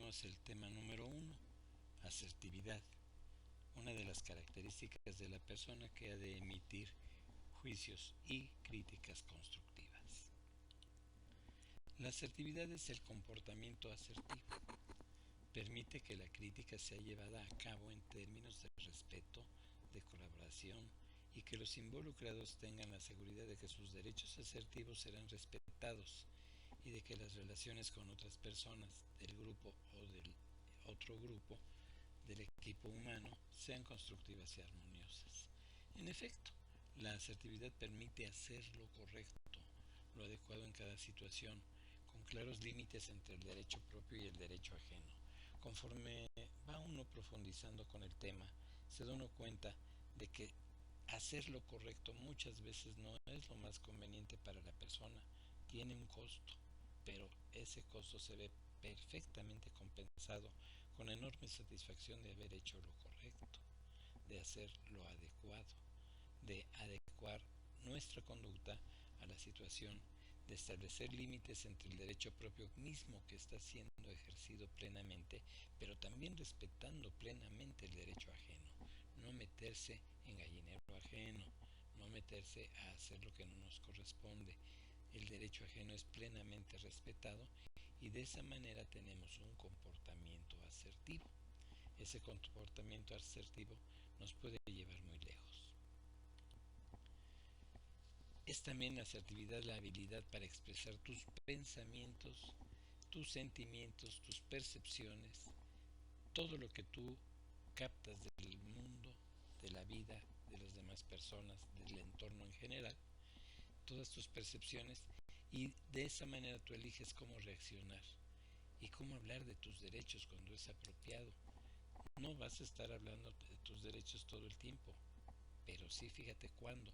enfocarnos el tema número 1, asertividad, una de las características de la persona que ha de emitir juicios y críticas constructivas. La asertividad es el comportamiento asertivo. Permite que la crítica sea llevada a cabo en términos de respeto, de colaboración y que los involucrados tengan la seguridad de que sus derechos asertivos serán respetados y de que las relaciones con otras personas del grupo o del otro grupo del equipo humano sean constructivas y armoniosas. En efecto, la asertividad permite hacer lo correcto, lo adecuado en cada situación, con claros límites entre el derecho propio y el derecho ajeno. Conforme va uno profundizando con el tema, se da uno cuenta de que hacer lo correcto muchas veces no es lo más conveniente para la persona, tiene un costo, pero ese costo se ve perfectamente compensado con la enorme satisfacción de haber hecho lo correcto, de hacer lo adecuado, de adecuar nuestra conducta a la situación, de establecer límites entre el derecho propio mismo que está siendo ejercido plenamente, pero también respetando plenamente el derecho ajeno, no meterse en gallinero ajeno, no meterse a hacer lo que no nos corresponde. El derecho ajeno es plenamente respetado y de esa manera tenemos un comportamiento asertivo. Ese comportamiento asertivo nos puede llevar muy lejos. Es también la asertividad la habilidad para expresar tus pensamientos, tus sentimientos, tus percepciones, todo lo que tú captas del mundo, de la vida, de las demás personas, del entorno en general, todas tus percepciones, y de esa manera tú eliges cómo reaccionar y cómo hablar de tus derechos cuando es apropiado. No vas a estar hablando de tus derechos todo el tiempo, pero sí fíjate cuándo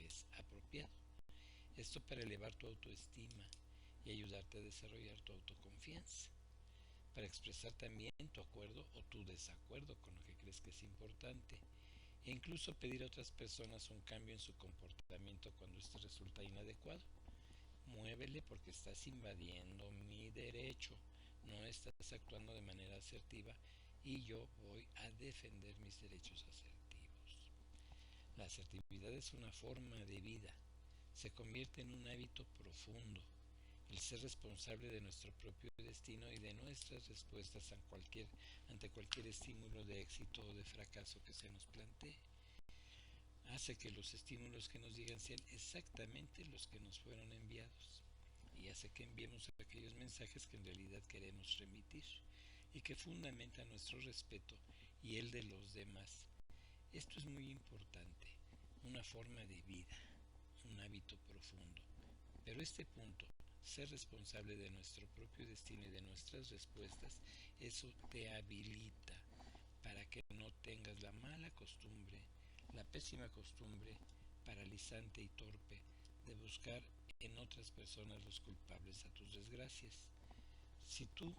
es apropiado. Esto para elevar tu autoestima y ayudarte a desarrollar tu autoconfianza, para expresar también tu acuerdo o tu desacuerdo con lo que crees que es importante, e incluso pedir a otras personas un cambio en su comportamiento cuando éste resulta inadecuado. Muévele porque estás invadiendo mi derecho, no estás actuando de manera asertiva y yo voy a defender mis derechos asertivos. La asertividad es una forma de vida, se convierte en un hábito profundo, el ser responsable de nuestro propio destino y de nuestras respuestas ante cualquier estímulo de éxito o de fracaso que se nos plantee. Hace que los estímulos que nos llegan sean exactamente los que nos fueron enviados y hace que enviemos aquellos mensajes que en realidad queremos remitir y que fundamentan nuestro respeto y el de los demás. Esto es muy importante, una forma de vida, un hábito profundo. Pero este punto, ser responsable de nuestro propio destino y de nuestras respuestas, eso te habilita para que no tengas la mala costumbre, la pésima costumbre paralizante y torpe de buscar en otras personas los culpables a tus desgracias. Si tú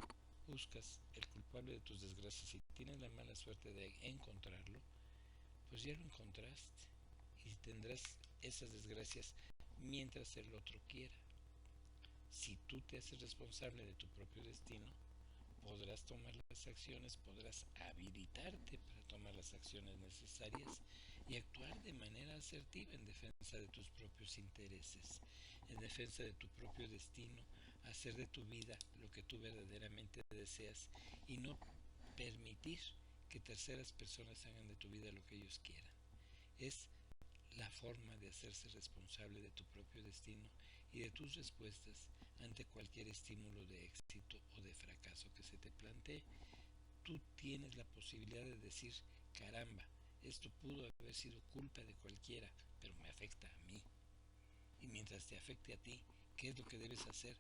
buscas el culpable de tus desgracias y tienes la mala suerte de encontrarlo, pues ya lo encontraste y tendrás esas desgracias mientras el otro quiera. Si tú te haces responsable de tu propio destino, podrás tomar las acciones, podrás habilitarte para tomar las acciones necesarias y actuar de manera asertiva en defensa de tus propios intereses, en defensa de tu propio destino, hacer de tu vida lo que tú verdaderamente deseas y no permitir que terceras personas hagan de tu vida lo que ellos quieran. Es la forma de hacerse responsable de tu propio destino y de tus respuestas ante cualquier estímulo de éxito o de fracaso que se te plantee. Tú tienes la posibilidad de decir, caramba, esto pudo haber sido culpa de cualquiera, pero me afecta a mí. Y mientras te afecte a ti, ¿qué es lo que debes hacer?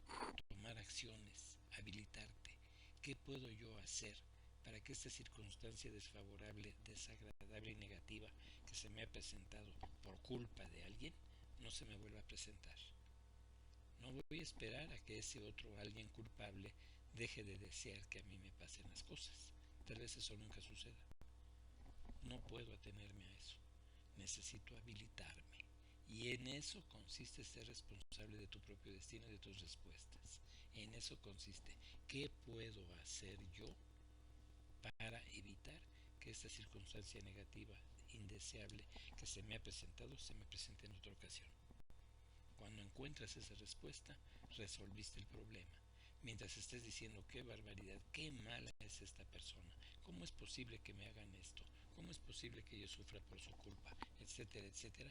Tomar acciones, habilitarte. ¿Qué puedo yo hacer para que esta circunstancia desfavorable, desagradable y negativa que se me ha presentado por culpa de alguien no se me vuelva a presentar? No voy a esperar a que ese otro alguien culpable deje de desear que a mí me pasen las cosas. Tal vez eso nunca suceda. No puedo atenerme a eso. Necesito habilitarme. Y en eso consiste ser responsable de tu propio destino y de tus respuestas. En eso consiste. ¿Qué puedo hacer yo para evitar que esta circunstancia negativa, indeseable, que se me ha presentado, se me presente en otra ocasión? Cuando encuentras esa respuesta, resolviste el problema. Mientras estés diciendo qué barbaridad, qué mala es esta persona, cómo es posible que me hagan esto, cómo es posible que yo sufra por su culpa, etcétera, etcétera,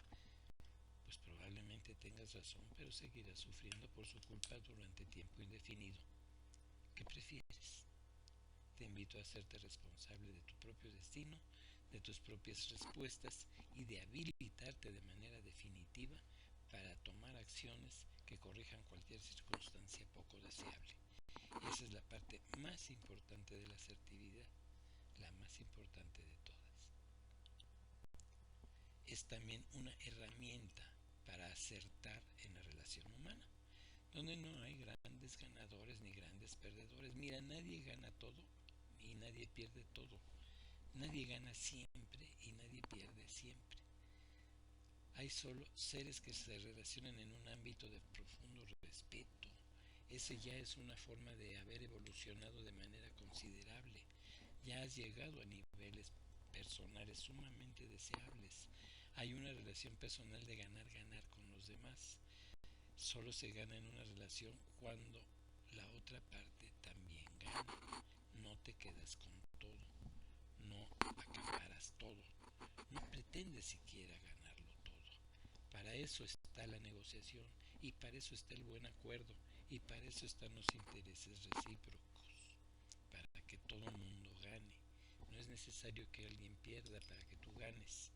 pues probablemente tengas razón, pero seguirás sufriendo por su culpa durante tiempo indefinido. ¿Qué prefieres? Te invito a hacerte responsable de tu propio destino, de tus propias respuestas y de habilitarte de manera definitiva para tomar acciones que corrijan cualquier circunstancia poco deseable. Esa es la parte más importante de la asertividad, la más importante de todas. Es también una herramienta para acertar en la relación humana, donde no hay grandes ganadores ni grandes perdedores. Mira, nadie gana todo y nadie pierde todo. Nadie gana siempre y nadie pierde siempre. Hay solo seres que se relacionan en un ámbito de profundo respeto. Ese ya es una forma de haber evolucionado de manera considerable. Ya has llegado a niveles personales sumamente deseables. Hay una relación personal de ganar-ganar con los demás. Solo se gana en una relación cuando la otra parte también gana. No te quedas con todo, no acaparas todo, no pretendes siquiera ganarlo todo. Para eso está la negociación y para eso está el buen acuerdo y para eso están los intereses recíprocos, para que todo el mundo gane. No es necesario que alguien pierda para que tú ganes.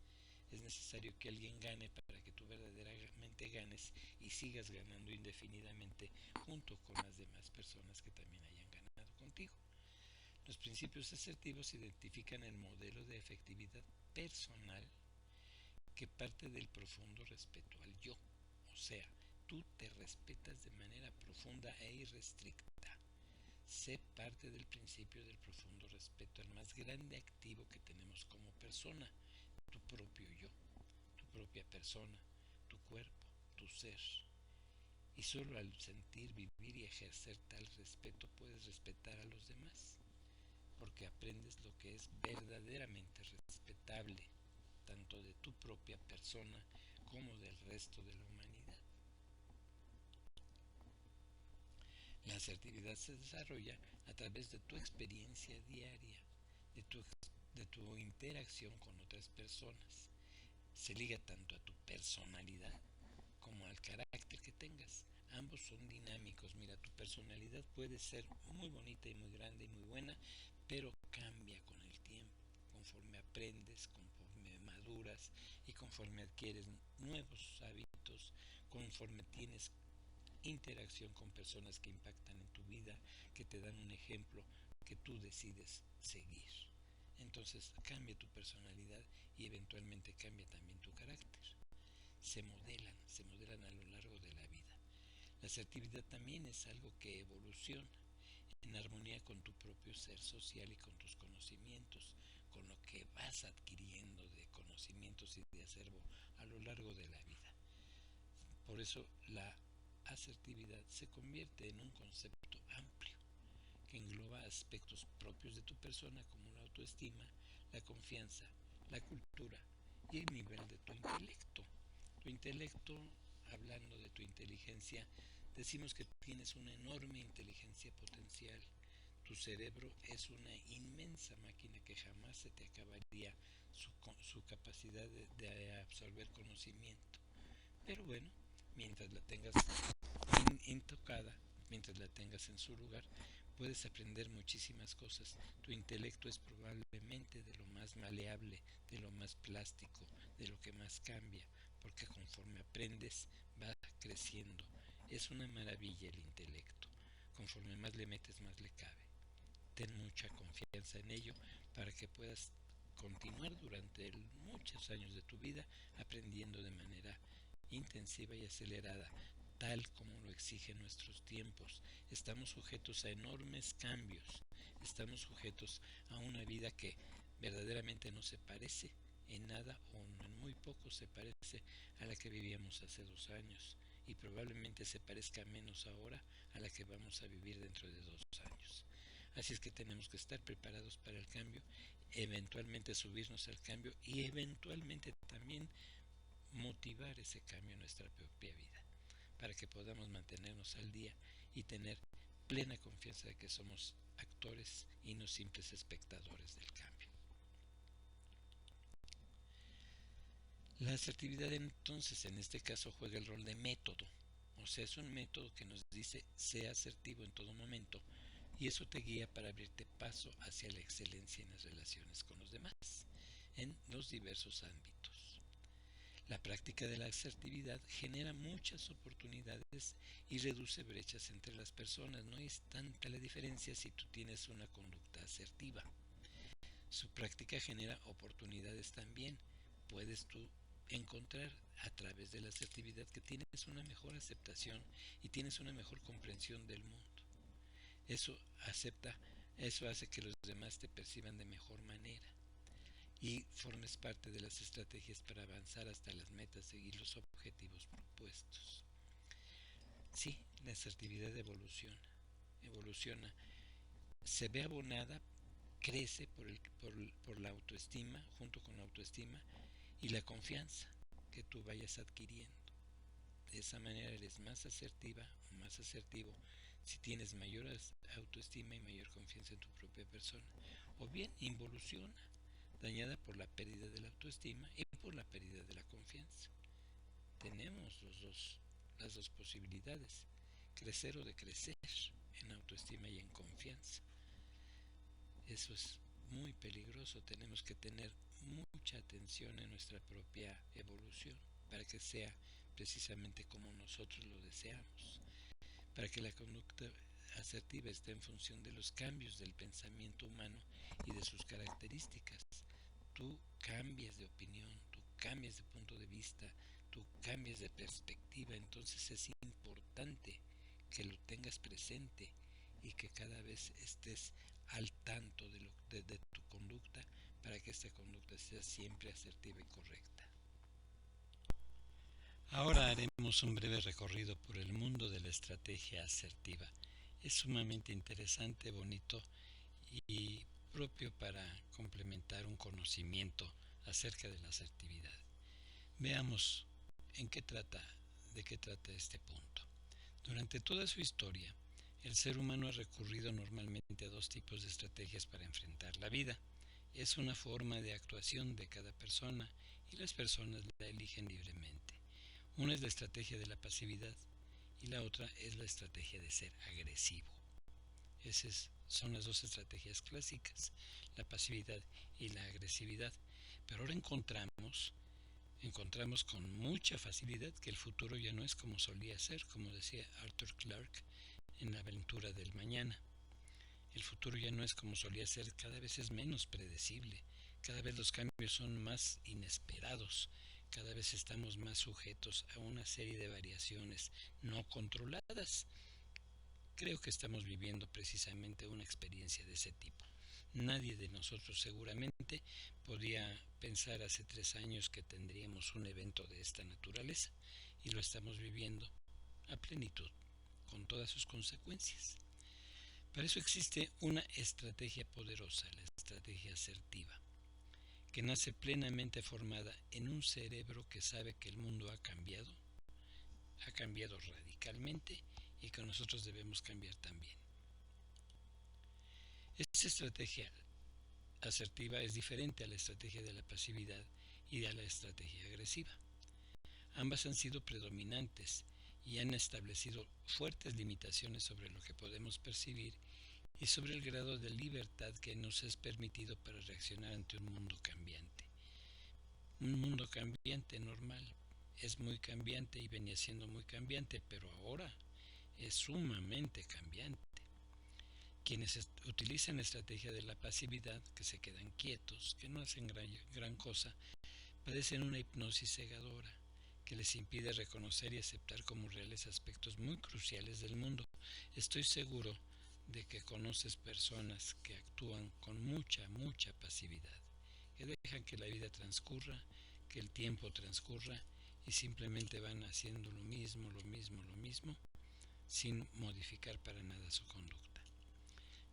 Es necesario que alguien gane para que tú verdaderamente ganes y sigas ganando indefinidamente junto con las demás personas que también hayan ganado contigo. Los principios asertivos identifican el modelo de efectividad personal que parte del profundo respeto al yo. O sea, tú te respetas de manera profunda e irrestricta. Sé parte del principio del profundo respeto al más grande activo que tenemos como persona, tu propio yo, tu propia persona, tu cuerpo, tu ser. Y solo al sentir, vivir y ejercer tal respeto puedes respetar a los demás, porque aprendes lo que es verdaderamente respetable, tanto de tu propia persona como del resto de la humanidad. La asertividad se desarrolla a través de tu experiencia diaria, de tu interacción con otras personas. Se liga tanto a tu personalidad como al carácter que tengas. Ambos son dinámicos. Mira, tu personalidad puede ser muy bonita y muy grande y muy buena, pero cambia con el tiempo, conforme aprendes, conforme maduras y conforme adquieres nuevos hábitos, conforme tienes interacción con personas que impactan en tu vida, que te dan un ejemplo que tú decides seguir. Entonces cambia tu personalidad y eventualmente cambia también tu carácter. Se modelan a lo largo de la vida. La asertividad también es algo que evoluciona en armonía con tu propio ser social y con tus conocimientos, con lo que vas adquiriendo de conocimientos y de acervo a lo largo de la vida. Por eso la asertividad se convierte en un concepto amplio que engloba aspectos propios de tu persona como la autoestima, la confianza, la cultura y el nivel de tu intelecto. Tu intelecto, hablando de tu inteligencia, decimos que tienes una enorme inteligencia potencial. Tu cerebro es una inmensa máquina que jamás se te acabaría su capacidad de absorber conocimiento. Pero bueno, mientras la tengas intocada, mientras la tengas en su lugar, puedes aprender muchísimas cosas. Tu intelecto es probablemente de lo más maleable, de lo más plástico, de lo que más cambia, porque conforme aprendes va creciendo. Es una maravilla el intelecto. Conforme más le metes, más le cabe. Ten mucha confianza en ello para que puedas continuar durante muchos años de tu vida aprendiendo de manera intensiva y acelerada, tal como lo exigen nuestros tiempos. Estamos sujetos a enormes cambios, estamos sujetos a una vida que verdaderamente no se parece en nada o en muy poco se parece a la que vivíamos hace 2 años y probablemente se parezca menos ahora a la que vamos a vivir dentro de 2 años. Así es que tenemos que estar preparados para el cambio, eventualmente subirnos al cambio y eventualmente también motivar ese cambio en nuestra propia vida, para que podamos mantenernos al día y tener plena confianza de que somos actores y no simples espectadores del cambio. La asertividad entonces en este caso juega el rol de método, o sea, es un método que nos dice sea asertivo en todo momento y eso te guía para abrirte paso hacia la excelencia en las relaciones con los demás, en los diversos ámbitos. La práctica de la asertividad genera muchas oportunidades y reduce brechas entre las personas. No es tanta la diferencia si tú tienes una conducta asertiva. Su práctica genera oportunidades también. Puedes tú encontrar a través de la asertividad que tienes una mejor aceptación y tienes una mejor comprensión del mundo. Eso hace que los demás te perciban de mejor manera y formes parte de las estrategias para avanzar hasta las metas y los objetivos propuestos. Sí, la asertividad evoluciona, se ve abonada, crece por la autoestima, junto con la autoestima y la confianza que tú vayas adquiriendo. De esa manera eres más asertiva o más asertivo si tienes mayor autoestima y mayor confianza en tu propia persona. O bien involuciona, dañada por la pérdida de la autoestima y por la pérdida de la confianza. Tenemos las dos posibilidades, crecer o decrecer en autoestima y en confianza. Eso es muy peligroso, tenemos que tener mucha atención en nuestra propia evolución para que sea precisamente como nosotros lo deseamos, para que la conducta asertiva esté en función de los cambios del pensamiento humano y de sus características. Tú cambias de opinión, tú cambias de punto de vista, tú cambias de perspectiva, entonces es importante que lo tengas presente y que cada vez estés al tanto de tu conducta para que esta conducta sea siempre asertiva y correcta. Ahora haremos un breve recorrido por el mundo de la estrategia asertiva. Es sumamente interesante, bonito y propio para complementar un conocimiento acerca de la asertividad. Veamos de qué trata este punto. Durante toda su historia, el ser humano ha recurrido normalmente a dos tipos de estrategias para enfrentar la vida. Es una forma de actuación de cada persona y las personas la eligen libremente. Una es la estrategia de la pasividad y la otra es la estrategia de ser agresivo. Esas son las dos estrategias clásicas, la pasividad y la agresividad. Pero ahora encontramos con mucha facilidad que el futuro ya no es como solía ser, como decía Arthur Clarke en La aventura del mañana. El futuro ya no es como solía ser, cada vez es menos predecible, cada vez los cambios son más inesperados, cada vez estamos más sujetos a una serie de variaciones no controladas. Creo que estamos viviendo precisamente una experiencia de ese tipo. Nadie de nosotros seguramente podía pensar hace 3 años que tendríamos un evento de esta naturaleza y lo estamos viviendo a plenitud, con todas sus consecuencias. Para eso existe una estrategia poderosa, la estrategia asertiva, que nace plenamente formada en un cerebro que sabe que el mundo ha cambiado radicalmente y que nosotros debemos cambiar también. Esta estrategia asertiva es diferente a la estrategia de la pasividad y a la estrategia agresiva. Ambas han sido predominantes y han establecido fuertes limitaciones sobre lo que podemos percibir y sobre el grado de libertad que nos es permitido para reaccionar ante un mundo cambiante. Un mundo cambiante normal, es muy cambiante y venía siendo muy cambiante, pero ahora es sumamente cambiante. Quienes utilizan la estrategia de la pasividad, que se quedan quietos, que no hacen gran cosa, padecen una hipnosis cegadora que les impide reconocer y aceptar como reales aspectos muy cruciales del mundo. Estoy seguro de que conoces personas que actúan con mucha pasividad, que dejan que la vida transcurra, que el tiempo transcurra y simplemente van haciendo lo mismo, lo mismo, lo mismo, sin modificar para nada su conducta.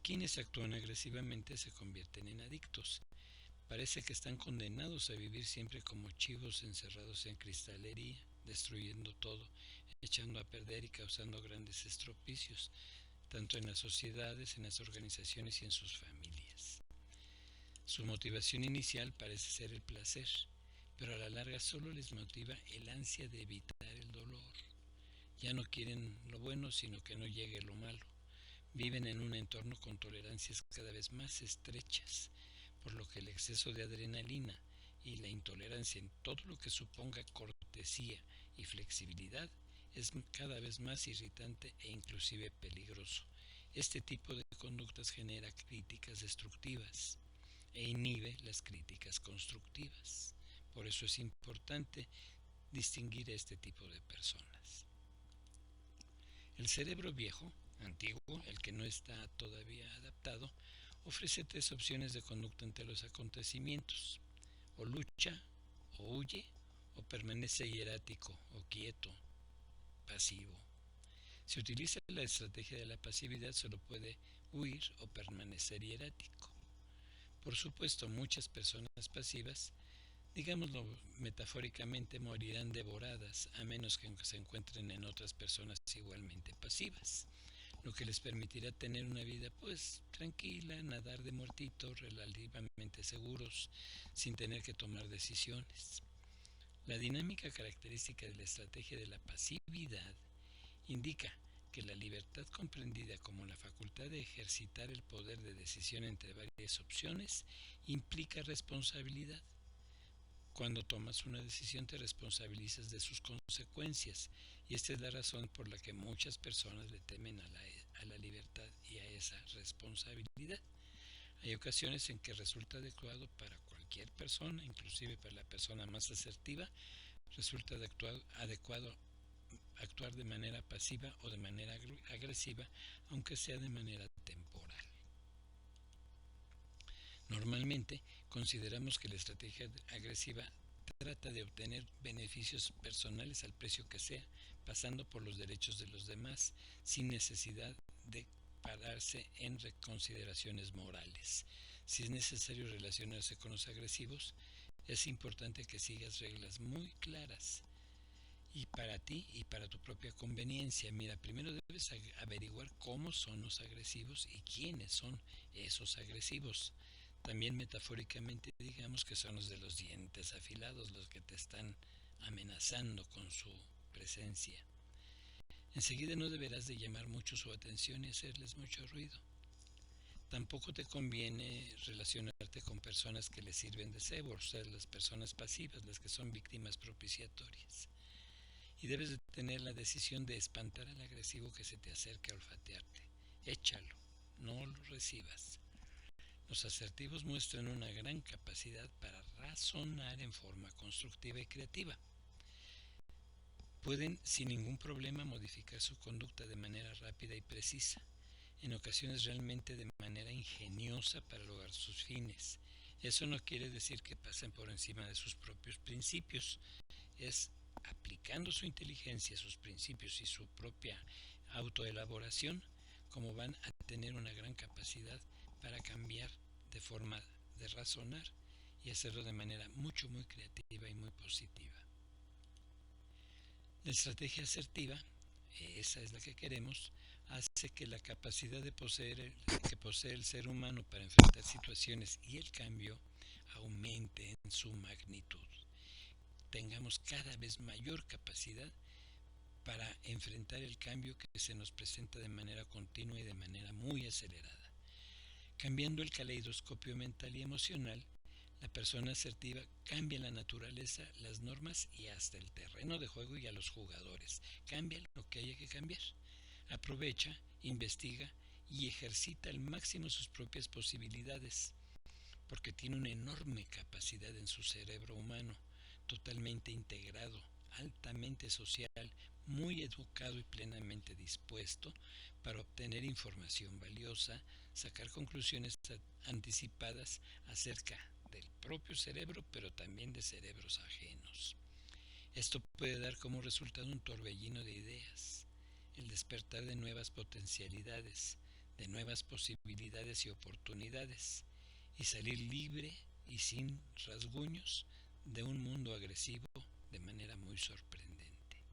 Quienes actúan agresivamente se convierten en adictos. Parece que están condenados a vivir siempre como chivos encerrados en cristalería, destruyendo todo, echando a perder y causando grandes estropicios, tanto en las sociedades, en las organizaciones y en sus familias. Su motivación inicial parece ser el placer, pero a la larga solo les motiva el ansia de evitar el dolor. Ya no quieren lo bueno, sino que no llegue lo malo. Viven en un entorno con tolerancias cada vez más estrechas, por lo que el exceso de adrenalina y la intolerancia en todo lo que suponga cortesía y flexibilidad es cada vez más irritante e inclusive peligroso. Este tipo de conductas genera críticas destructivas e inhibe las críticas constructivas. Por eso es importante distinguir este tipo de personas. El cerebro viejo, antiguo, el que no está todavía adaptado, ofrece tres opciones de conducta ante los acontecimientos: o lucha, o huye, o permanece hierático o quieto, pasivo. Si utiliza la estrategia de la pasividad, solo puede huir o permanecer hierático. Por supuesto, muchas personas pasivas, digámoslo metafóricamente, morirán devoradas a menos que se encuentren en otras personas igualmente pasivas, lo que les permitirá tener una vida pues tranquila, nadar de muertito, relativamente seguros, sin tener que tomar decisiones. La dinámica característica de la estrategia de la pasividad indica que la libertad, comprendida como la facultad de ejercitar el poder de decisión entre varias opciones, implica responsabilidad. Cuando tomas una decisión te responsabilizas de sus consecuencias, y esta es la razón por la que muchas personas le temen a la libertad y a esa responsabilidad. Hay ocasiones en que resulta adecuado para cualquier persona, inclusive para la persona más asertiva, resulta adecuado actuar de manera pasiva o de manera agresiva, aunque sea de manera temporal. Normalmente consideramos que la estrategia agresiva trata de obtener beneficios personales al precio que sea, pasando por los derechos de los demás, sin necesidad de pararse en consideraciones morales. Si es necesario relacionarse con los agresivos, es importante que sigas reglas muy claras y para ti y para tu propia conveniencia. Mira, primero debes averiguar cómo son los agresivos y quiénes son esos agresivos. También metafóricamente digamos que son los de los dientes afilados, los que te están amenazando con su presencia. Enseguida no deberás de llamar mucho su atención y hacerles mucho ruido. Tampoco te conviene relacionarte con personas que le sirven de cebo, o sea, las personas pasivas, las que son víctimas propiciatorias. Y debes de tener la decisión de espantar al agresivo que se te acerque a olfatearte. Échalo, no lo recibas. Los asertivos muestran una gran capacidad para razonar en forma constructiva y creativa. Pueden sin ningún problema modificar su conducta de manera rápida y precisa, en ocasiones realmente de manera ingeniosa para lograr sus fines. Eso no quiere decir que pasen por encima de sus propios principios, es aplicando su inteligencia, sus principios y su propia autoelaboración, como van a tener una gran capacidad para cambiar de forma de razonar y hacerlo de manera muy creativa y muy positiva. La estrategia asertiva, esa es la que queremos, hace que la capacidad que posee el ser humano para enfrentar situaciones y el cambio aumente en su magnitud. Tengamos cada vez mayor capacidad para enfrentar el cambio que se nos presenta de manera continua y de manera muy acelerada. Cambiando el caleidoscopio mental y emocional, la persona asertiva cambia la naturaleza, las normas y hasta el terreno de juego y a los jugadores. Cambia lo que haya que cambiar. Aprovecha, investiga y ejercita al máximo sus propias posibilidades, porque tiene una enorme capacidad en su cerebro humano, totalmente integrado, altamente social, muy educado y plenamente dispuesto para obtener información valiosa, sacar conclusiones anticipadas acerca del propio cerebro, pero también de cerebros ajenos. Esto puede dar como resultado un torbellino de ideas, el despertar de nuevas potencialidades, de nuevas posibilidades y oportunidades, y salir libre y sin rasguños de un mundo agresivo de manera muy sorprendente.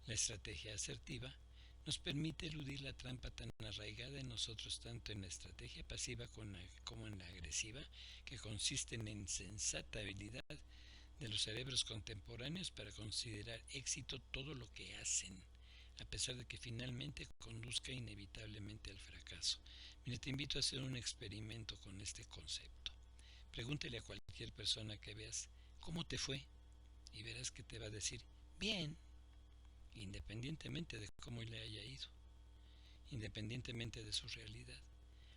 La estrategia asertiva nos permite eludir la trampa tan arraigada en nosotros tanto en la estrategia pasiva como en la agresiva, que consiste en la insensata habilidad de los cerebros contemporáneos para considerar éxito todo lo que hacen, a pesar de que finalmente conduzca inevitablemente al fracaso. Mira, te invito a hacer un experimento con este concepto. Pregúntele a cualquier persona que veas cómo te fue y verás que te va a decir bien, independientemente de cómo le haya ido, independientemente de su realidad.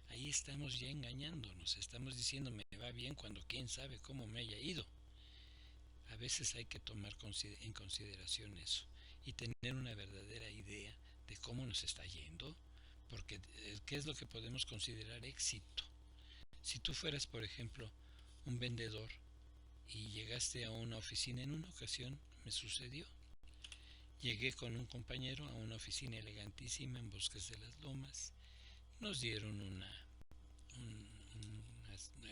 Ahí estamos ya engañándonos, estamos diciendo me va bien cuando quién sabe cómo me haya ido. A veces hay que tomar en consideración eso y tener una verdadera idea de cómo nos está yendo, porque ¿qué es lo que podemos considerar éxito? Si tú fueras, por ejemplo, un vendedor y llegaste a una oficina, en una ocasión me sucedió, llegué con un compañero a una oficina elegantísima en Bosques de las Lomas, nos dieron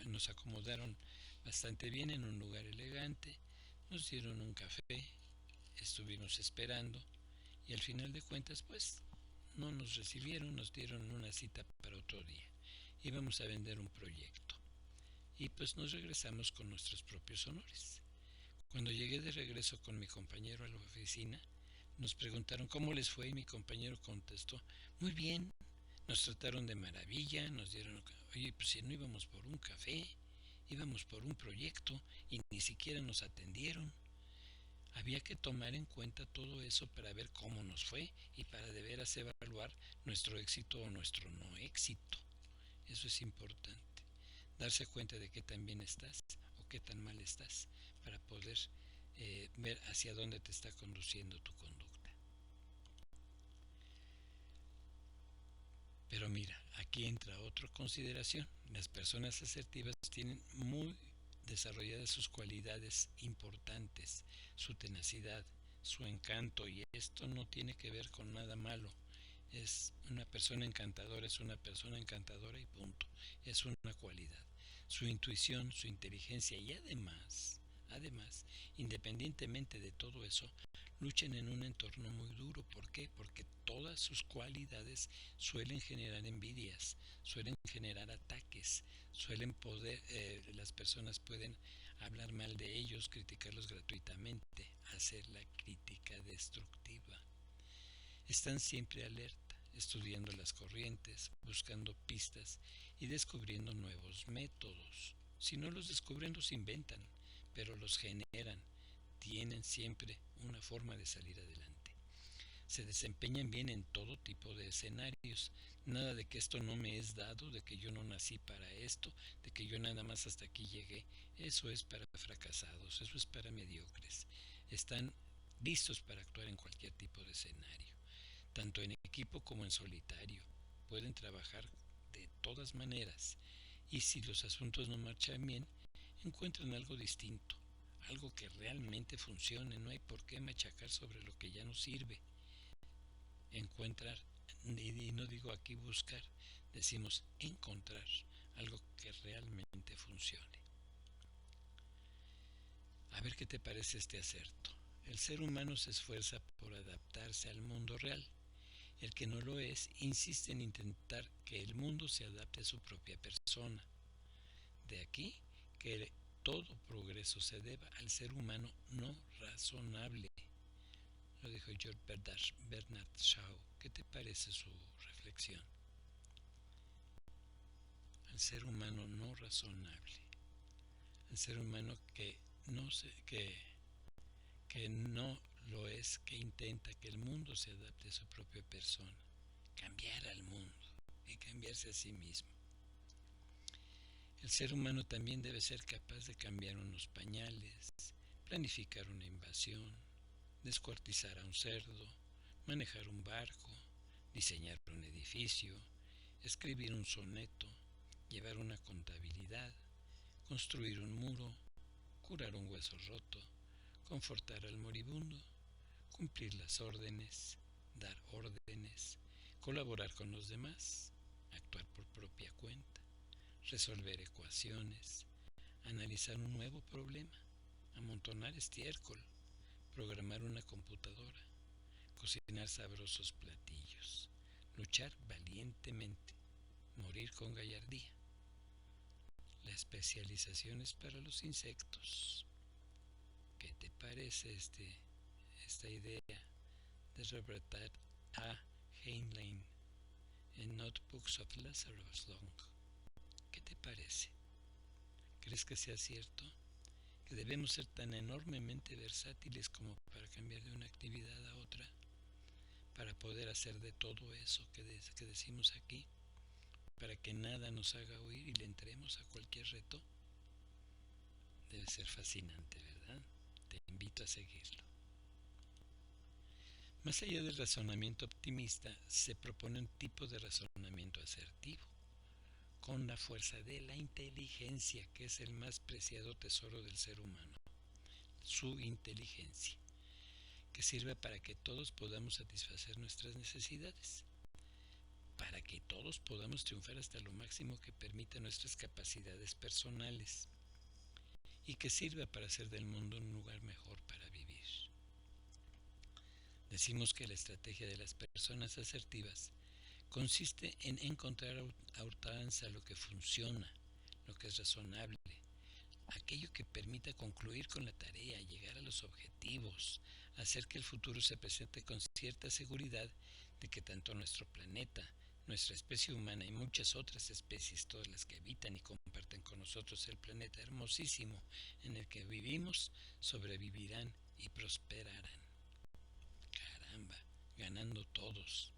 nos acomodaron bastante bien en un lugar elegante, nos dieron un café, estuvimos esperando y al final de cuentas pues no nos recibieron, nos dieron una cita para otro día. Íbamos a vender un proyecto y pues nos regresamos con nuestros propios honores. Cuando llegué de regreso con mi compañero a la oficina, nos preguntaron cómo les fue y mi compañero contestó, muy bien, nos trataron de maravilla, nos dieron, oye, pues si no íbamos por un café, íbamos por un proyecto y ni siquiera nos atendieron. Había que tomar en cuenta todo eso para ver cómo nos fue y para de veras evaluar nuestro éxito o nuestro no éxito. Eso es importante. Darse cuenta de qué tan bien estás o qué tan mal estás para poder ver hacia dónde te está conduciendo tu conducta. Pero mira, aquí entra otra consideración. Las personas asertivas tienen muy desarrolladas sus cualidades importantes, su tenacidad, su encanto, y esto no tiene que ver con nada malo. Es una persona encantadora y punto. Es una cualidad. Su intuición, su inteligencia y además, independientemente de todo eso, luchan en un entorno muy duro. ¿Por qué? Porque todas sus cualidades suelen generar envidias, suelen generar ataques, las personas pueden hablar mal de ellos, criticarlos gratuitamente, hacer la crítica destructiva. Están siempre alerta, estudiando las corrientes, buscando pistas y descubriendo nuevos métodos. Si no los descubren, los inventan, pero los generan. Tienen siempre una forma de salir adelante. Se desempeñan bien en todo tipo de escenarios. Nada de que esto no me es dado, de que yo no nací para esto, de que yo nada más hasta aquí llegué. Eso es para fracasados, eso es para mediocres. Están listos para actuar en cualquier tipo de escenario, tanto en equipo como en solitario. Pueden trabajar de todas maneras y si los asuntos no marchan bien, encuentran algo distinto, algo que realmente funcione. No hay por qué machacar sobre lo que ya no sirve. Encontrar, y no digo aquí buscar, decimos encontrar algo que realmente funcione. A ver qué te parece este acerto. El ser humano se esfuerza por adaptarse al mundo real. El que no lo es insiste en intentar que el mundo se adapte a su propia persona. De aquí que todo progreso se deba al ser humano no razonable. Lo dijo George Bernard Shaw. ¿Qué te parece su reflexión? Al ser humano no razonable. Al ser humano que no lo es, que intenta que el mundo se adapte a su propia persona. Cambiar al mundo y cambiarse a sí mismo. El ser humano también debe ser capaz de cambiar unos pañales, planificar una invasión, descuartizar a un cerdo, manejar un barco, diseñar un edificio, escribir un soneto, llevar una contabilidad, construir un muro, curar un hueso roto, confortar al moribundo, cumplir las órdenes, dar órdenes, colaborar con los demás, actuar por propia cuenta, resolver ecuaciones, analizar un nuevo problema, amontonar estiércol, programar una computadora, cocinar sabrosos platillos, luchar valientemente, morir con gallardía. La especialización es para los insectos. ¿Qué te parece esta idea de Robert A. Heinlein en Notebooks of Lazarus Long? ¿Qué te parece? ¿Crees que sea cierto? ¿Que debemos ser tan enormemente versátiles como para cambiar de una actividad a otra? Para poder hacer de todo eso que decimos aquí, para que nada nos haga huir y le entremos a cualquier reto. Debe ser fascinante, ¿verdad? Te invito a seguirlo. Más allá del razonamiento optimista, se propone un tipo de razonamiento asertivo, con la fuerza de la inteligencia, que es el más preciado tesoro del ser humano, su inteligencia, que sirve para que todos podamos satisfacer nuestras necesidades, para que todos podamos triunfar hasta lo máximo que permita nuestras capacidades personales, y que sirva para hacer del mundo un lugar mejor para vivir. Decimos que la estrategia de las personas asertivas consiste en encontrar a ultranza lo que funciona, lo que es razonable, aquello que permita concluir con la tarea, llegar a los objetivos, hacer que el futuro se presente con cierta seguridad de que tanto nuestro planeta, nuestra especie humana y muchas otras especies, todas las que habitan y comparten con nosotros el planeta hermosísimo en el que vivimos, sobrevivirán y prosperarán. Caramba, ganando todos,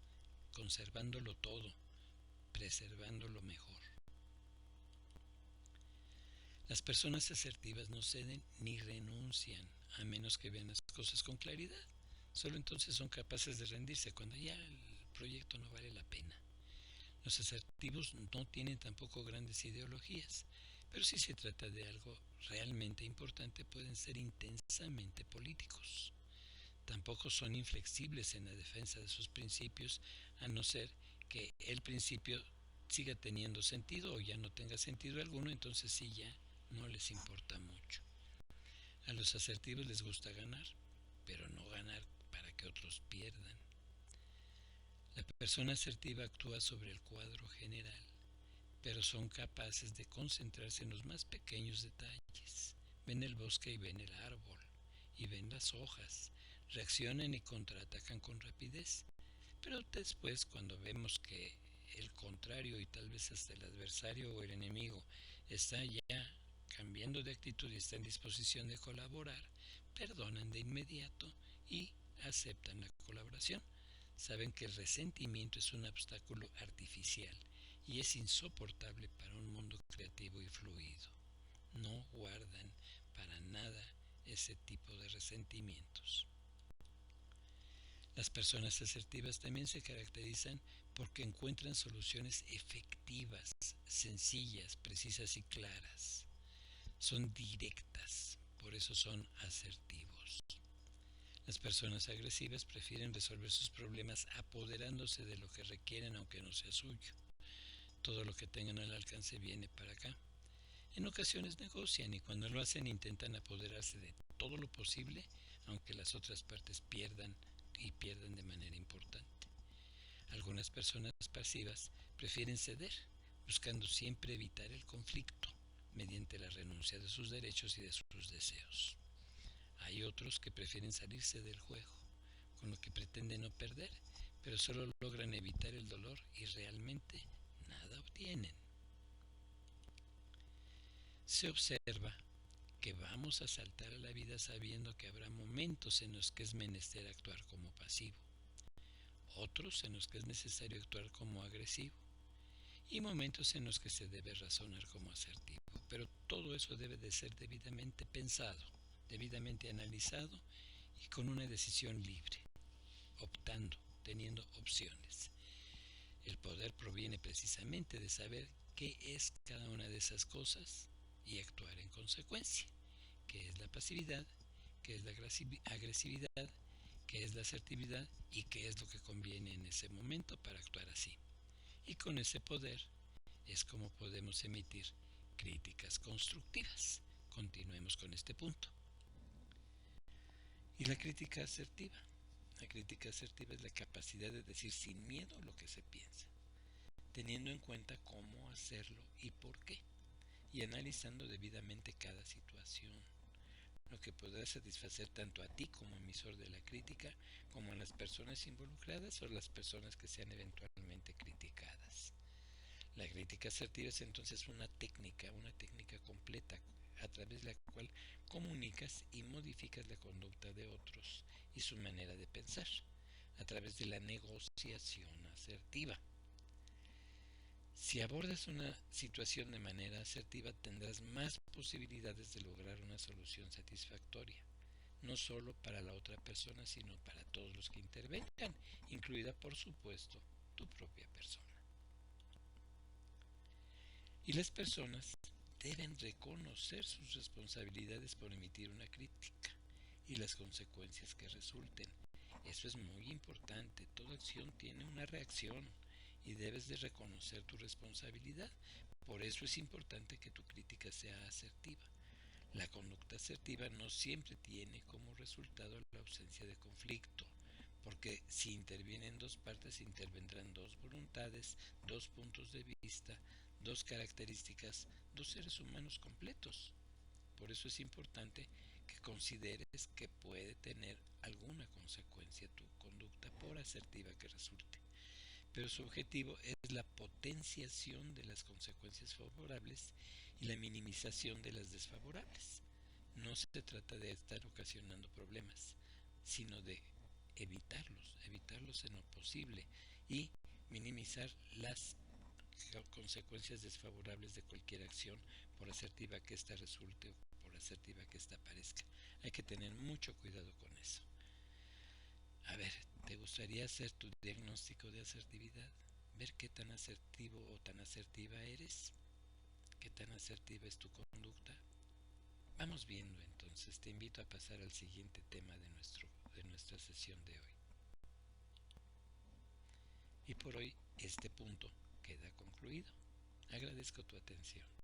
conservándolo todo, preservando lo mejor. Las personas asertivas no ceden ni renuncian, a menos que vean las cosas con claridad. Solo entonces son capaces de rendirse cuando ya el proyecto no vale la pena. Los asertivos no tienen tampoco grandes ideologías, pero si se trata de algo realmente importante pueden ser intensamente políticos. Tampoco son inflexibles en la defensa de sus principios, a no ser que el principio siga teniendo sentido o ya no tenga sentido alguno, entonces sí ya no les importa mucho. A los asertivos les gusta ganar, pero no ganar para que otros pierdan. La persona asertiva actúa sobre el cuadro general, pero son capaces de concentrarse en los más pequeños detalles. Ven el bosque y ven el árbol, y ven las hojas, reaccionan y contraatacan con rapidez. Pero después, cuando vemos que el contrario y tal vez hasta el adversario o el enemigo está ya cambiando de actitud y está en disposición de colaborar, perdonan de inmediato y aceptan la colaboración. Saben que el resentimiento es un obstáculo artificial y es insoportable para un mundo creativo y fluido. No guardan para nada ese tipo de resentimientos. Las personas asertivas también se caracterizan porque encuentran soluciones efectivas, sencillas, precisas y claras. Son directas, por eso son asertivos. Las personas agresivas prefieren resolver sus problemas apoderándose de lo que requieren aunque no sea suyo. Todo lo que tengan al alcance viene para acá. En ocasiones negocian y cuando lo hacen intentan apoderarse de todo lo posible, aunque las otras partes pierdan y pierdan de manera importante. Algunas personas pasivas prefieren ceder, buscando siempre evitar el conflicto mediante la renuncia de sus derechos y de sus deseos. Hay otros que prefieren salirse del juego, con lo que pretenden no perder, pero solo logran evitar el dolor y realmente nada obtienen. Se observa que vamos a saltar a la vida sabiendo que habrá momentos en los que es menester actuar como pasivo, otros en los que es necesario actuar como agresivo y momentos en los que se debe razonar como asertivo. Pero todo eso debe de ser debidamente pensado, debidamente analizado y con una decisión libre, optando, teniendo opciones. El poder proviene precisamente de saber qué es cada una de esas cosas y actuar en consecuencia. ¿Qué es la pasividad? qué es la agresividad, qué es la asertividad y qué es lo que conviene en ese momento para actuar así. Y con ese poder es como podemos emitir críticas constructivas. Continuemos con este punto. Y la crítica asertiva. La crítica asertiva es la capacidad de decir sin miedo lo que se piensa, teniendo en cuenta cómo hacerlo y por qué, y analizando debidamente cada situación, lo que podrá satisfacer tanto a ti como emisor de la crítica, como a las personas involucradas o las personas que sean eventualmente criticadas. La crítica asertiva es entonces una técnica completa a través de la cual comunicas y modificas la conducta de otros y su manera de pensar, a través de la negociación asertiva. Si abordas una situación de manera asertiva, tendrás más posibilidades de lograr una solución satisfactoria, no solo para la otra persona, sino para todos los que intervengan, incluida, por supuesto, tu propia persona. Y las personas deben reconocer sus responsabilidades por emitir una crítica y las consecuencias que resulten. Eso es muy importante. Toda acción tiene una reacción y debes de reconocer tu responsabilidad. Por eso es importante que tu crítica sea asertiva. La conducta asertiva no siempre tiene como resultado la ausencia de conflicto, porque si intervienen dos partes, intervendrán dos voluntades, dos puntos de vista, dos características, dos seres humanos completos. Por eso es importante que consideres que puede tener alguna consecuencia tu conducta, por asertiva que resulte. Pero su objetivo es la potenciación de las consecuencias favorables y la minimización de las desfavorables. No se trata de estar ocasionando problemas, sino de evitarlos en lo posible y minimizar las consecuencias desfavorables de cualquier acción, por asertiva que ésta resulte o por asertiva que ésta parezca. Hay que tener mucho cuidado con eso. A ver, ¿te gustaría hacer tu diagnóstico de asertividad? Ver qué tan asertivo o tan asertiva eres, qué tan asertiva es tu conducta. Vamos viendo entonces, te invito a pasar al siguiente tema de nuestra sesión de hoy. Y por hoy este punto queda concluido. Agradezco tu atención.